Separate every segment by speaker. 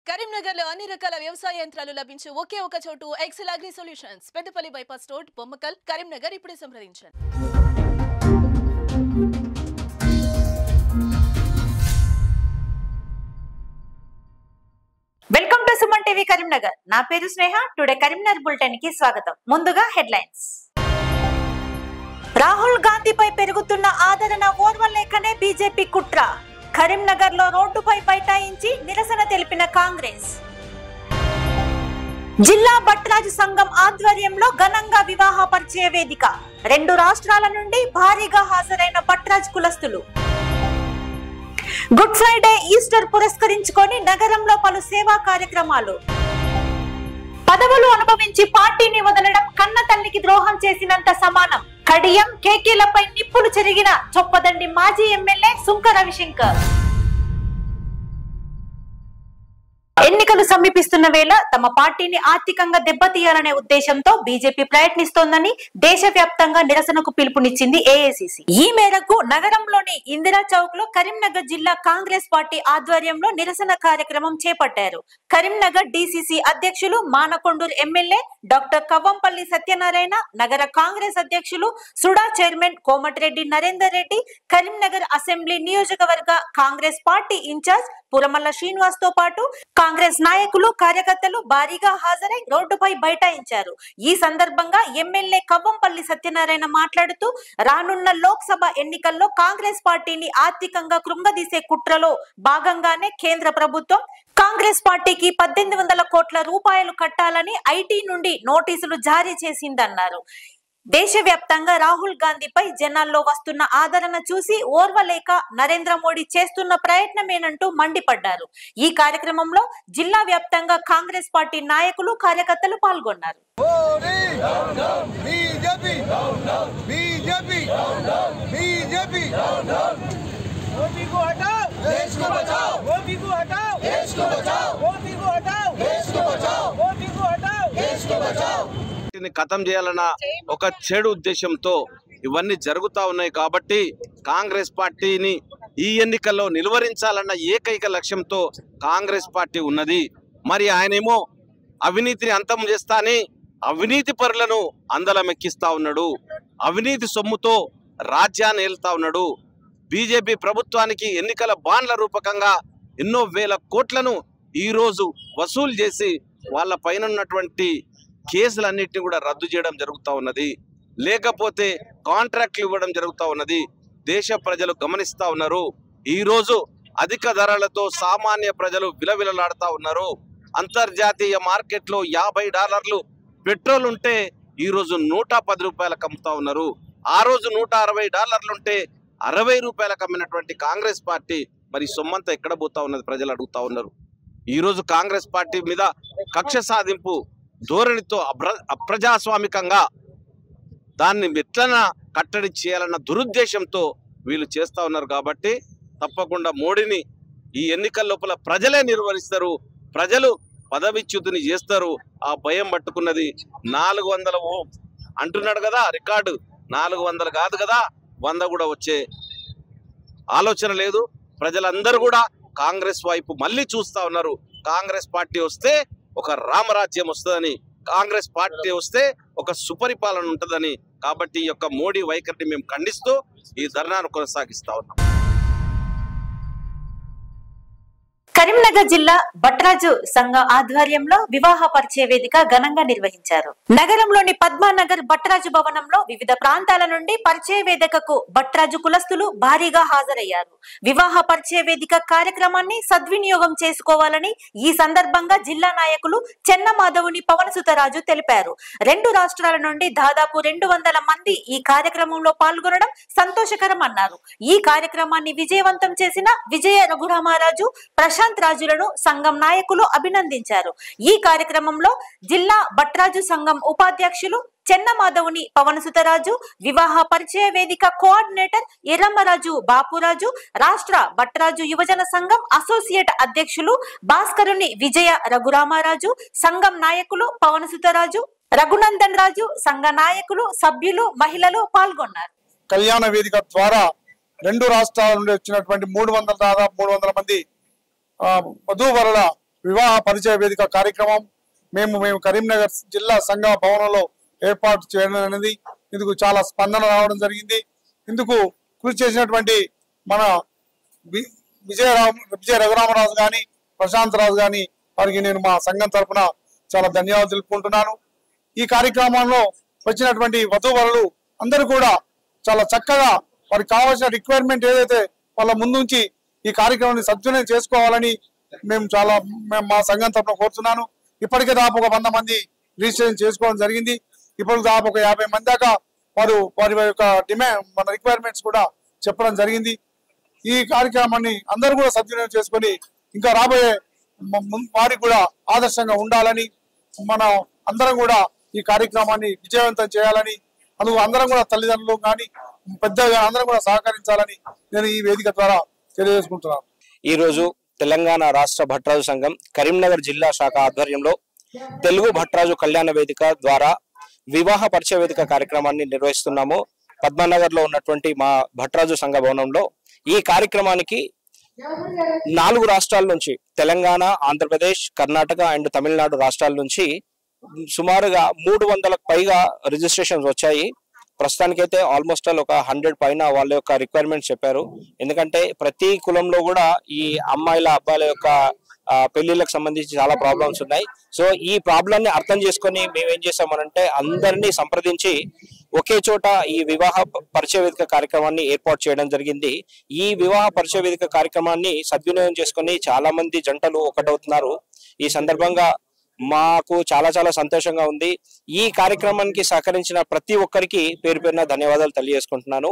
Speaker 1: కరీంనగర్లో అన్ని రకాల వ్యవసాయ యంత్రాలు లభించే ఒకే ఒక చోటు Excel agri solutions Peddapalli bypass road Bommakal Karimnagar ఇప్పుడే సంప్రదించండి.
Speaker 2: Welcome to Suman TV Karimnagar. నా పేరు స్నేహ. టుడే కరీంనగర్ బులెటిన్ కి స్వాగతం. ముందుగా హెడ్లైన్స్. రాహుల్ గాంధీపై పెరుగుతున్న ఆదరణ ఓర్వలేకనే బీజేపీ కుట్ర. కరీంనగర్ లో రోడ్డుపై బైఠాయించి నిరసన తెలిపిన కాంగ్రెస్. జిల్లా భట్రాజు సంఘం ఆధ్వర్యంలో ఘనంగా వివాహ పరిచయ వేదిక. 2 రాష్ట్రాల నుండి భారీగా హాజరైన భట్రాజ్ కులస్తులు. గుడ్ ఫ్రైడే ఈస్టర్ పురస్కరించుకొని నగరంలో పలు సేవా కార్యక్రమాలు. పదవులు అనుభవించి పార్టీని వదలడం కన్న తల్లికి ద్రోహం చేసినంత సమానం. కడియం కేకీలపై నిప్పులు చెరిగిన చొప్పదండి మాజీ ఎమ్మెల్యే సుంక రవిశంకర్. ఎన్నికలు సమీపిస్తున్న వేళ తమ పార్టీని ఆర్థికంగా దెబ్బతీయాలనే ఉద్దేశంతో బీజేపీ ప్రయత్నిస్తోందని దేశవ్యాప్తంగా నిరసనకు పిలుపునిచ్చింది ఏఐసీసీ. ఈ మేరకు నగరంలోని ఇందిరా చౌక్ లో కరీంనగర్ జిల్లా కాంగ్రెస్ పార్టీ ఆధ్వర్యంలో నిరసన కార్యక్రమం చేపట్టారు. కరీంనగర్ డీసీసీ అధ్యక్షులు మానకొండూరు ఎమ్మెల్యే డాక్టర్ కవ్వంపల్లి సత్యనారాయణ, నగర కాంగ్రెస్ అధ్యక్షులు సుడా చైర్మన్ కోమటిరెడ్డి నరేందర్ రెడ్డి, కరీంనగర్ అసెంబ్లీ నియోజకవర్గ కాంగ్రెస్ పార్టీ ఇన్ఛార్జ్ పురమల్ల శ్రీనివాస్ తో పాటు కాంగ్రెస్ నాయకులు కార్యకర్తలు భారీగా హాజరై రోడ్డుపై బైఠాయించారు. ఈ సందర్భంగా ఎమ్మెల్యే కవ్వంపల్లి సత్యనారాయణ మాట్లాడుతూ రానున్న లోక్సభ ఎన్నికల్లో కాంగ్రెస్ పార్టీని ఆర్థికంగా కృంగదీసే కుట్రలో భాగంగానే కేంద్ర ప్రభుత్వం కాంగ్రెస్ పార్టీకి 1800 కోట్ల రూపాయలు కట్టాలని ఐటీ నుండి నోటీసులు జారీ చేసిందన్నారు. దేశవ్యాప్తంగా రాహుల్ గాంధీపై జనాల్లో వస్తున్న ఆదరణ చూసి ఓర్వలేక నరేంద్ర మోడీ చేస్తున్న ప్రయత్నమేనంటూ మండిపడ్డారు. ఈ కార్యక్రమంలో జిల్లా వ్యాప్తంగా కాంగ్రెస్ పార్టీ నాయకులు కార్యకర్తలు పాల్గొన్నారు.
Speaker 3: ఖతం చేయాలన్న ఒక చెడు ఉద్దేశంతో ఇవన్నీ జరుగుతా ఉన్నాయి. కాబట్టి కాంగ్రెస్ పార్టీని ఈ ఎన్నికల్లో నిలువరించాలన్న ఏకైక లక్ష్యంతో కాంగ్రెస్ పార్టీ ఉన్నది. మరి ఆయనేమో అవినీతిని అంతం చేస్తాని అవినీతి పరులను అందలమెక్కిస్తా ఉన్నాడు. అవినీతి సొమ్ముతో రాజ్యాన్ని ఏలుతా ఉన్నాడు. బీజేపీ ప్రభుత్వానికి ఎన్నికల బాండ్ల రూపకంగా ఎన్నో వేల కోట్లను ఈరోజు వసూలు చేసి వాళ్ళ పైన ఉన్నటువంటి కేసులన్నింటినీ కూడా రద్దు చేయడం జరుగుతూ ఉన్నది. లేకపోతే కాంట్రాక్ట్లు ఇవ్వడం జరుగుతూ ఉన్నది. దేశ ప్రజలు గమనిస్తూ ఉన్నారు. ఈరోజు అధిక ధరలతో సామాన్య ప్రజలు విలవిలలాడుతూ ఉన్నారు. అంతర్జాతీయ మార్కెట్లో $50 పెట్రోల్ ఉంటే ఈరోజు $110 అమ్ముతా ఉన్నారు. ఆ రోజు $160 ఉంటే $60 అమ్మినటువంటి కాంగ్రెస్ పార్టీ మరి సొమ్మంతా ఎక్కడ పోతా ఉన్నది ప్రజలు అడుగుతా ఉన్నారు. ఈరోజు కాంగ్రెస్ పార్టీ మీద కక్ష సాధింపు ధోరణితో అప్రజాస్వామికంగా దాన్ని ఎట్లనా కట్టడి చేయాలన్న దురుద్దేశంతో వీళ్ళు చేస్తూ ఉన్నారు. కాబట్టి తప్పకుండా మోడీని ఈ ఎన్నికల లోపల ప్రజలే నిర్వహిస్తారు. ప్రజలు పదవిచ్యుతిని చేస్తారు. ఆ భయం పట్టుకున్నది. 400 అంటున్నాడు కదా, రికార్డు 400 కాదు కదా, 100 కూడా వచ్చే ఆలోచన లేదు. ప్రజలందరూ కూడా కాంగ్రెస్ వైపు మళ్ళీ చూస్తూ ఉన్నారు. కాంగ్రెస్ పార్టీ వస్తే ఒక రామరాజ్యం వస్తుందని, కాంగ్రెస్ పార్టీ వస్తే ఒక సుపరిపాలన ఉంటుందని. కాబట్టి ఈ యొక్క మోడీ వైఖరిని మేము ఖండిస్తూ ఈ ధర్నాను కొనసాగిస్తా ఉన్నాం.
Speaker 2: కరీంనగర్ జిల్లా భట్రాజు సంఘం ఆధ్వర్యంలో వివాహ పరిచయ వేదిక ఘనంగా నిర్వహించారు. నగరంలోని పద్మానగర్ భట్రాజు భవనంలో వివిధ ప్రాంతాల నుండి పరిచయ వేదికకు భట్రాజు కులస్తులు భారీగా హాజరయ్యారు. వివాహ పరిచయ వేదిక కార్యక్రమాన్ని సద్వినియోగం చేసుకోవాలని ఈ సందర్భంగా జిల్లా నాయకులు చెన్నమాధవుని పవనసుతరాజు తెలిపారు. 2 రాష్ట్రాల నుండి దాదాపు 200 మంది ఈ కార్యక్రమంలో పాల్గొనడం సంతోషకరం అన్నారు. ఈ కార్యక్రమాన్ని విజయవంతం చేసిన విజయ రఘురామరాజు, ప్రశాంత్ రాజులను సంఘం నాయకులు అభినందించారు. ఈ కార్యక్రమంలో జిల్లా భట్రాజు సంఘం ఉపాధ్యక్షులు చెన్నమాధవుని పవనసుతరాజు, వివాహ పరిచయ వేదిక కోఆర్డినేటర్ ఎర్రమ్మరాజు బాపురాజు, రాష్ట్ర భట్రాజు యువజన సంఘం అసోసియేట్ అధ్యక్షులు భాస్కరుని విజయ రఘురామరాజు, సంఘం నాయకులు పవనసుతరాజు, రఘునందన్ రాజు, సంఘ నాయకులు, సభ్యులు, మహిళలు పాల్గొన్నారు.
Speaker 4: కళ్యాణ వేదిక ద్వారా 2 రాష్ట్రాల నుండి వచ్చినటువంటి దాదాపు 300 మంది వధూవరుల వివాహ పరిచయ వేదిక కార్యక్రమం మేము కరీంనగర్ జిల్లా సంఘ భవనంలో ఏర్పాటు చేయడం అనేది ఇందుకు చాలా స్పందన రావడం జరిగింది. ఇందుకు కృషి చేసినటువంటి మన విజయ రఘురామరాజు గాని ప్రశాంత్ రాజు గాని వారికి నేను మా సంఘం తరఫున చాలా ధన్యవాదాలు తెలుపుకుంటున్నాను. ఈ కార్యక్రమంలో వచ్చినటువంటి వధూవరులు అందరూ కూడా చాలా చక్కగా వారికి కావాల్సిన రిక్వైర్మెంట్ ఏదైతే వాళ్ళ ముందుంచి ఈ కార్యక్రమాన్ని సద్వినియోగం చేసుకోవాలని మేము మా సంఘం తరఫున కోరుతున్నాను. ఇప్పటికే దాదాపు ఒక 100 మంది రిజిస్ట్రేషన్ చేసుకోవడం జరిగింది. ఇప్పుడు దాదాపు ఒక 50 మంది దాకా వారి యొక్క మన రిక్వైర్మెంట్స్ కూడా చెప్పడం జరిగింది. ఈ కార్యక్రమాన్ని అందరూ కూడా సద్వినియోగం చేసుకొని ఇంకా రాబోయే వారికి కూడా ఆదర్శంగా ఉండాలని మనం అందరం కూడా ఈ కార్యక్రమాన్ని విజయవంతం చేయాలని అందుకు అందరం కూడా తల్లిదండ్రులు కానీ పెద్దగా అందరం కూడా సహకరించాలని నేను ఈ వేదిక ద్వారా తెలియజేసుకుంటున్నాను.
Speaker 5: ఈ రోజు తెలంగాణ రాష్ట్ర భట్రాజు సంఘం కరీంనగర్ జిల్లా శాఖ ఆధ్వర్యంలో తెలుగు భట్రాజు కళ్యాణ వేదిక ద్వారా వివాహ పరిచయ వేదిక కార్యక్రమాన్ని నిర్వహిస్తున్నాము. పద్మనగర్ లో ఉన్నటువంటి మా భట్రాజు సంఘ భవనంలో ఈ కార్యక్రమానికి 4 రాష్ట్రాల నుంచి తెలంగాణ, ఆంధ్రప్రదేశ్, కర్ణాటక అండ్ తమిళనాడు రాష్ట్రాల నుంచి సుమారుగా 300కు పైగా రిజిస్ట్రేషన్స్ వచ్చాయి. ప్రస్తుతానికైతే ఆల్మోస్ట్ ఒక 100 పైన వాళ్ళ యొక్క రిక్వైర్మెంట్స్ చెప్పారు. ఎందుకంటే ప్రతి కులంలో కూడా ఈ అమ్మాయిల అబ్బాయిల యొక్క పెళ్లిళ్ళకి సంబంధించి చాలా ప్రాబ్లమ్స్ ఉన్నాయి. సో ఈ ప్రాబ్లమ్ ని అర్థం చేసుకొని మేము ఏం చేసామనంటే అందరినీ సంప్రదించి ఒకే చోట ఈ వివాహ పరిచయ వేదిక కార్యక్రమాన్ని ఏర్పాటు చేయడం జరిగింది. ఈ వివాహ పరిచయ వేదిక కార్యక్రమాన్ని సద్వినియోగం చేసుకొని చాలా మంది జంటలు ఒకటవుతున్నారు. ఈ సందర్భంగా మాకు చాలా చాలా సంతోషంగా ఉంది. ఈ కార్యక్రమానికి సహకరించిన ప్రతి ఒక్కరికి పేరు పేరున ధన్యవాదాలు తెలియజేసుకుంటున్నాను.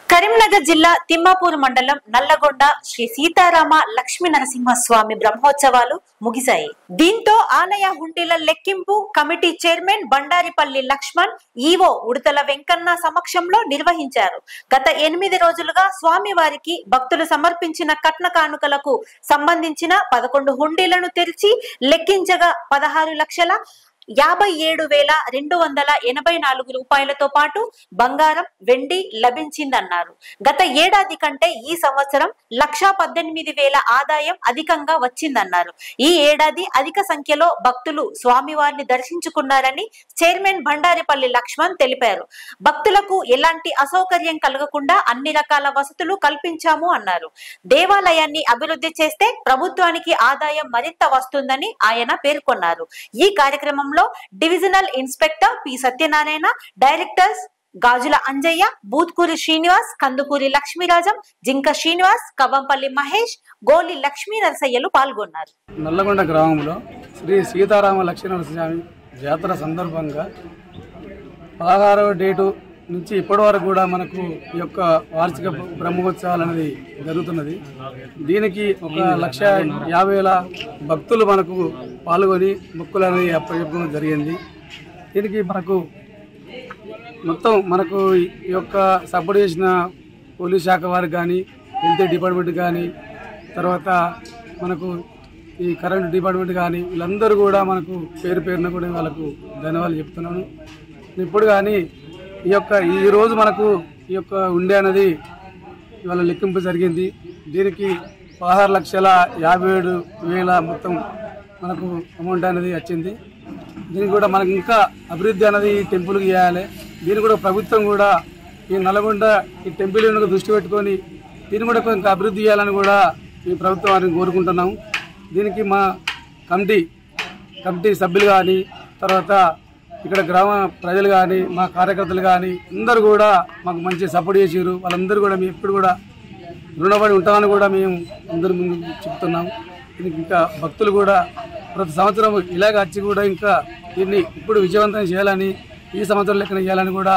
Speaker 2: కరీంనగర్ జిల్లా తిమ్మాపూర్ మండలం నల్లగొండ శ్రీ సీతారామ లక్ష్మీ నరసింహస్వామి బ్రహ్మోత్సవాలు ముగిశాయి. దీంతో ఆలయ హుండీల లెక్కింపు committee chairman Bandaripalli Lakshman, EO Udathala Venkanna సమక్షంలో నిర్వహించారు. గత 8 రోజులుగా స్వామి వారికి భక్తులు సమర్పించిన కట్న కానుకలకు సంబంధించిన 11 హుండీలను తెరిచి లెక్కించగా 16,57,284 రూపాయలతో పాటు బంగారం, వెండి లభించిందన్నారు. గత ఏడాది కంటే ఈ సంవత్సరం 1,18,000 ఆదాయం అధికంగా వచ్చిందన్నారు. ఈ ఏడాది అధిక సంఖ్యలో భక్తులు స్వామివారిని దర్శించుకున్నారని చైర్మన్ బండారిపల్లి లక్ష్మణ్ తెలిపారు. భక్తులకు ఎలాంటి అసౌకర్యం కలగకుండా అన్ని రకాల వసతులు కల్పించాము అన్నారు. దేవాలయాన్ని అభివృద్ధి చేస్తే ప్రభుత్వానికి ఆదాయం మరింత వస్తుందని ఆయన పేర్కొన్నారు. ఈ కార్యక్రమంలో divisional inspector P Satyanarayana, directors Gajula Anjaiah, Boothkuri Srinivas, Kandukuri Lakshmirajam, Jinka Srinivas, Kavampalli Mahesh, గోలి లక్ష్మీ నరసయ్యలు పాల్గొన్నారు.
Speaker 6: నల్లగొండ గ్రామంలో శ్రీ సీతారామ లక్ష్మీ నరసింహస్వామి జాతర సందర్భంగా 16వ డేటు నుంచి ఇప్పటి వరకు కూడా మనకు ఈ యొక్క వార్షిక బ్రహ్మోత్సవాలు అనేది జరుగుతున్నది. దీనికి 1,50,000 భక్తులు మనకు పాల్గొని మొక్కులు అనేది అప్పచెప్పడం జరిగింది. దీనికి మనకు ఈ యొక్క సపోర్ట్ చేసిన పోలీస్ శాఖ వారికి కానీ, హెల్త్ డిపార్ట్మెంట్ కానీ, తర్వాత మనకు ఈ కరెంట్ డిపార్ట్మెంట్ కానీ వీళ్ళందరూ కూడా మనకు పేరు పేరున కూడా వాళ్ళకు ధన్యవాదాలు చెప్తున్నాను. ఇప్పుడు కానీ ఈ రోజు మనకు ఈ యొక్క ఉండే అనేది ఇవాళ లెక్కింపు జరిగింది. దీనికి 16,57,000 మొత్తం మనకు అమౌంట్ అనేది వచ్చింది. దీనికి కూడా మనకు ఇంకా అభివృద్ధి అనేది ఈ టెంపుల్కి చేయాలి. దీన్ని కూడా ప్రభుత్వం కూడా ఈ నల్గొండ ఈ టెంపుల్ దృష్టి పెట్టుకొని దీన్ని కూడా కొంత అభివృద్ధి చేయాలని కూడా ఈ ప్రభుత్వం వారిని కోరుకుంటున్నాము. దీనికి మా కమిటీ సభ్యులు కానీ, తర్వాత ఇక్కడ గ్రామ ప్రజలు కానీ, మా కార్యకర్తలు కానీ అందరూ కూడా మాకు మంచి సపోర్ట్ చేసారు. వాళ్ళందరూ కూడా మేము ఎప్పుడు కూడా రుణపడి ఉంటామని కూడా మేము అందరి ముందు చెప్తున్నాము. దీనికి ఇంకా భక్తులు కూడా ప్రతి సంవత్సరం ఇలాగ వచ్చి కూడా ఇంకా దీన్ని ఇప్పుడు విజయవంతం చేయాలని, ఈ సంవత్సరం లెక్కన చేయాలని కూడా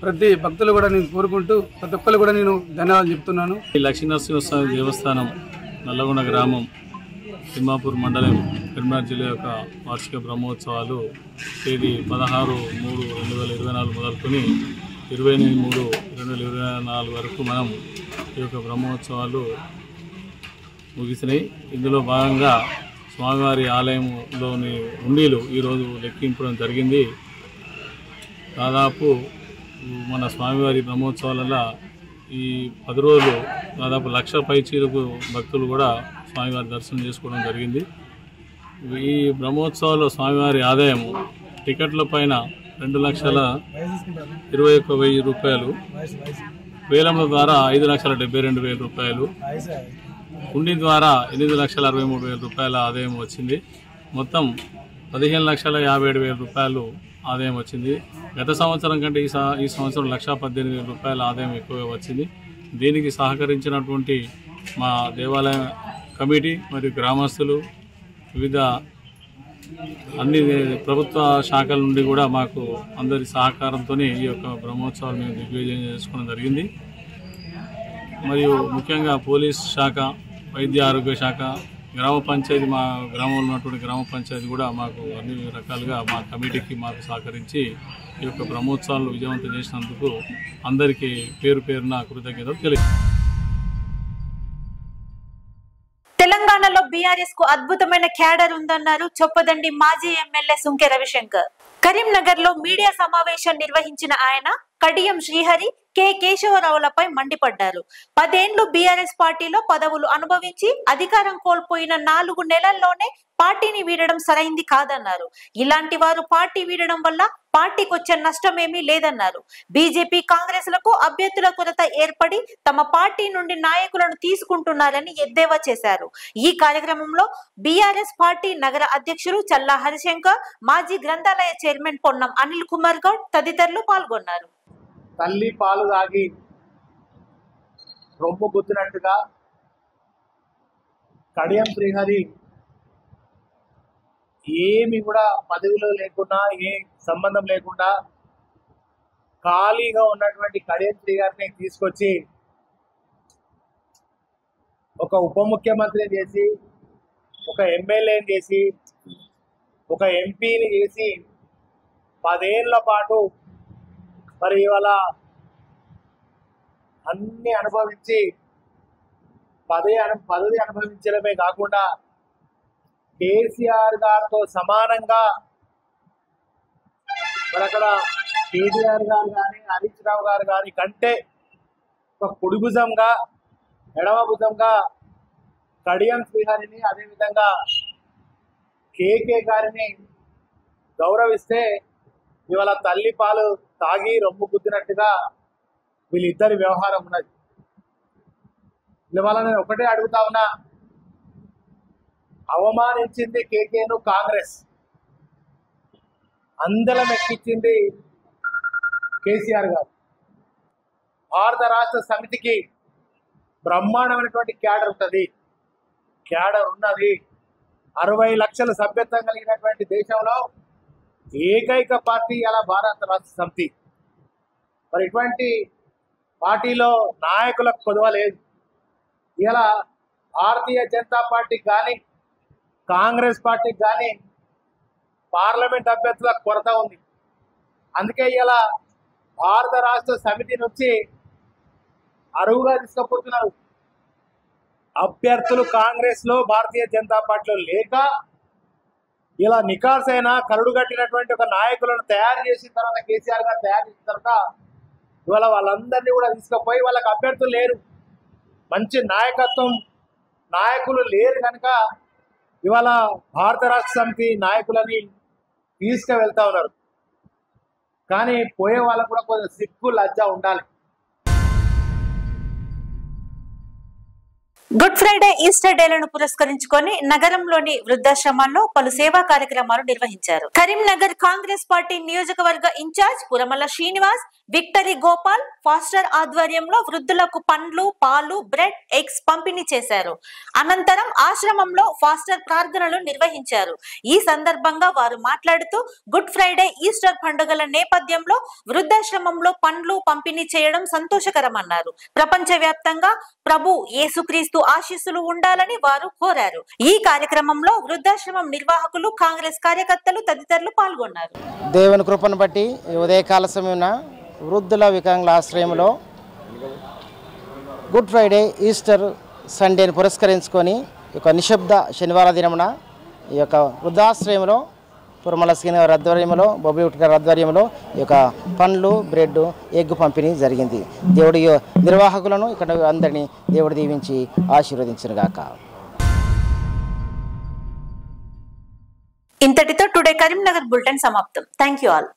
Speaker 6: ప్రతి భక్తులు కూడా నేను కోరుకుంటూ ప్రతి ఒక్కరు కూడా నేను ధన్యవాదాలు చెప్తున్నాను.
Speaker 7: ఈ లక్ష్మీనరసింహస్వామి దేవస్థానం నల్లగొండ గ్రామం తిమ్మాపూర్ మండలం కరీంనగర్ జిల్లా యొక్క వార్షిక బ్రహ్మోత్సవాలు తేదీ 16/3/2024 మొదలుకొని 28/3/2024 వరకు మనం ఈ యొక్క బ్రహ్మోత్సవాలు ముగిసినాయి. ఇందులో భాగంగా స్వామివారి ఆలయంలోని హుండీలు ఈరోజు లెక్కింపడం జరిగింది. దాదాపు మన స్వామివారి బ్రహ్మోత్సవాలలో ఈ 10 రోజులు దాదాపు 1,00,000 పైచీలకు భక్తులు కూడా స్వామివారి దర్శనం చేసుకోవడం జరిగింది. ఈ బ్రహ్మోత్సవాల్లో స్వామివారి ఆదాయం టికెట్ల పైన 2,21,000 రూపాయలు, వేలంల ద్వారా 5,72,000 రూపాయలు, హుండీ ద్వారా 8,63,000 రూపాయల ఆదాయం వచ్చింది. మొత్తం 15,57,000 రూపాయలు ఆదాయం వచ్చింది. గత సంవత్సరం కంటే ఈ సంవత్సరం 1,18,000 రూపాయల ఆదాయం ఎక్కువగా వచ్చింది. దీనికి సహకరించినటువంటి మా దేవాలయ కమిటీ మరియు గ్రామస్తులు, వివిధ అన్ని ప్రభుత్వ శాఖల నుండి కూడా మాకు అందరి సహకారంతోనే ఈ యొక్క బ్రహ్మోత్సవాలు మేము దిగ్విజయం చేసుకోవడం జరిగింది. మరియు ముఖ్యంగా పోలీస్ శాఖ, వైద్య ఆరోగ్య శాఖ, గ్రామ పంచాయతీ, మా గ్రామంలో ఉన్నటువంటి గ్రామ పంచాయతీ కూడా మాకు అన్ని రకాలుగా మా కమిటీకి మాకు సహకరించి ఈ యొక్క బ్రహ్మోత్సవాలు విజయవంతం చేసినందుకు అందరికీ పేరు పేరున కృతజ్ఞతలు తెలియజేస్తున్నాను.
Speaker 2: తెలంగాణలో బీఆర్ఎస్ కు అద్భుతమైన క్యాడర్ ఉందన్నారు చొప్పదండి మాజీ ఎమ్మెల్యే సుంకె రవిశంకర్. కరీంనగర్ లో మీడియా సమావేశం నిర్వహించిన ఆయన కడియం శ్రీహరి, కె కేశవరావులపై మండిపడ్డారు. 10 ఏళ్లు బీఆర్ఎస్ పార్టీలో పదవులు అనుభవించి అధికారం కోల్పోయిన 4 నెలల్లోనే పార్టీని వీడడం సరైంది కాదన్నారు. ఇలాంటి వారు పార్టీ వీడడం వల్ల పార్టీకి వచ్చే నష్టమేమీ లేదన్నారు. బీజేపీ, కాంగ్రెస్ లకు అభ్యర్థుల కొరత ఏర్పడి తమ పార్టీ నుండి నాయకులను తీసుకుంటున్నారని ఎద్దేవా చేశారు. ఈ కార్యక్రమంలో బీఆర్ఎస్ పార్టీ నగర అధ్యక్షులు చల్లా హరిశంకర్, మాజీ గ్రంథాలయ చైర్మన్ పొన్నం అనిల్ కుమార్ గౌడ్ తదితరులు పాల్గొన్నారు.
Speaker 8: తల్లి పాలు తాగి రొమ్ము గుద్దినట్టుగా కడియం శ్రీహరి ఏమి కూడా పదవిలో లేకుండా, ఏ సంబంధం లేకుండా ఖాళీగా ఉన్నటువంటి కడియం శ్రీహరిని తీసుకొచ్చి ఒక ఉప ముఖ్యమంత్రిని చేసి, ఒక ఎమ్మెల్యేని చేసి, ఒక ఎంపీని చేసి 10 ఏళ్ల పాటు మరి ఇవాళ అన్ని అనుభవించి పదవి అనుభవించడమే కాకుండా కేసీఆర్ గారితో సమానంగా మరి అక్కడ కేటీఆర్ గారు కానీ, హరీష్ రావు గారు కానీ కంటే ఒక కుడి భుజంగా, ఎడమ భుజంగా కడియం శ్రీహరిని, అదేవిధంగా కేకే గారిని గౌరవిస్తే ఇవాళ తల్లి పాలు తాగి రొమ్ము గుద్దినట్టుగా వీళ్ళిద్దరి వ్యవహారం ఉన్నది. ఇవాళ నేను ఒకటే అడుగుతా ఉన్నా, అవమానించింది కేకేను కాంగ్రెస్, అందలం ఎక్కించింది కేసీఆర్ గారు. భారత రాష్ట్ర సమితికి బ్రహ్మాండమైనటువంటి క్యాడర్ ఉంటుంది, క్యాడర్ ఉన్నది. 60 లక్షల సభ్యత్వం కలిగినటువంటి దేశంలో ఏకైక పార్టీ ఇలా భారత రాష్ట్ర సమితి. మరి ఇటువంటి పార్టీలో నాయకులకు కొదవ లేదు. ఇలా భారతీయ జనతా పార్టీకి కానీ, కాంగ్రెస్ పార్టీకి కానీ పార్లమెంట్ అభ్యర్థులకు కొరత ఉంది. అందుకే ఇలా భారత రాష్ట్ర సమితి నుంచి అరువుగా తీసుకుపోతున్నారు. అభ్యర్థులు కాంగ్రెస్లో, భారతీయ జనతా పార్టీలో లేక ఇలా నికార్సైన కరుడు కట్టినటువంటి ఒక నాయకులను తయారు చేసిన తర్వాత, కేసీఆర్ గారు తయారు చేసిన తర్వాత ఇవాళ వాళ్ళందరినీ కూడా తీసుకుపోయి, వాళ్ళకి అభ్యర్థులు లేరు, మంచి నాయకత్వం, నాయకులు లేరు కనుక ఇవాళ భారత రాష్ట్ర సమితి నాయకులని తీసుకువెళ్తా ఉన్నారు. కానీ పోయే వాళ్ళకు కూడా కొంచెం సిగ్గు, లజ్జ ఉండాలి.
Speaker 2: గుడ్ ఫ్రైడే, ఈస్టర్ డేలను పురస్కరించుకొని నగరంలోని వృద్ధాశ్రమాల్లో పలు సేవా కార్యక్రమాలు నిర్వహించారు. కరీంనగర్ కాంగ్రెస్ పార్టీ నియోజకవర్గ incharge Puramala Srinivas, Victory Gopal pastor ఆధ్వర్యంలో వృద్ధులకు పండ్లు, పాలు, బ్రెడ్, ఎగ్స్ పంపిణీ చేశారు. అనంతరం ఆశ్రమంలో ఫాస్టర్ ప్రార్థనలు నిర్వహించారు. ఈ సందర్భంగా వారు మాట్లాడుతూ గుడ్ ఫ్రైడే, ఈస్టర్ పండుగల నేపథ్యంలో వృద్ధాశ్రమంలో పండ్లు పంపిణీ చేయడం సంతోషకరమన్నారు. ప్రపంచ వ్యాప్తంగా ప్రభు యేసుక్రీస్తు ఆశీస్సులు ఉండాలని వారు కోరారు. ఈ కార్యక్రమంలో వృద్ధాశ్రమం నిర్వాహకులు, కాంగ్రెస్ కార్యకర్తలు తదితరులు పాల్గొన్నారు.
Speaker 9: దేవుని కృపను బట్టి ఉదయకాల సమయమున వృద్ధుల వికలాంగుల ఆశ్రయంలో గుడ్ ఫ్రైడే, ఈస్టర్ సండేని పురస్కరించుకొని ఈ యొక్క నిశ్శబ్ద శనివార దినమున ఈ యొక్క వృద్ధాశ్రయంలో పురమల శ్రీని గారి ఆధ్వర్యంలో బొబ్బి గారి ఆధ్వర్యంలో ఈ యొక్క పండ్లు బ్రెడ్ ఎగ్ పంపిణీ జరిగింది. దేవుడి నిర్వాహకులను ఇక్కడ అందరినీ దేవుడు దీవించి ఆశీర్వదించుగాక.
Speaker 2: ఇంతటితో టుడే కరీంనగర్ బులెటిన్ సమాప్తం. Thank you all.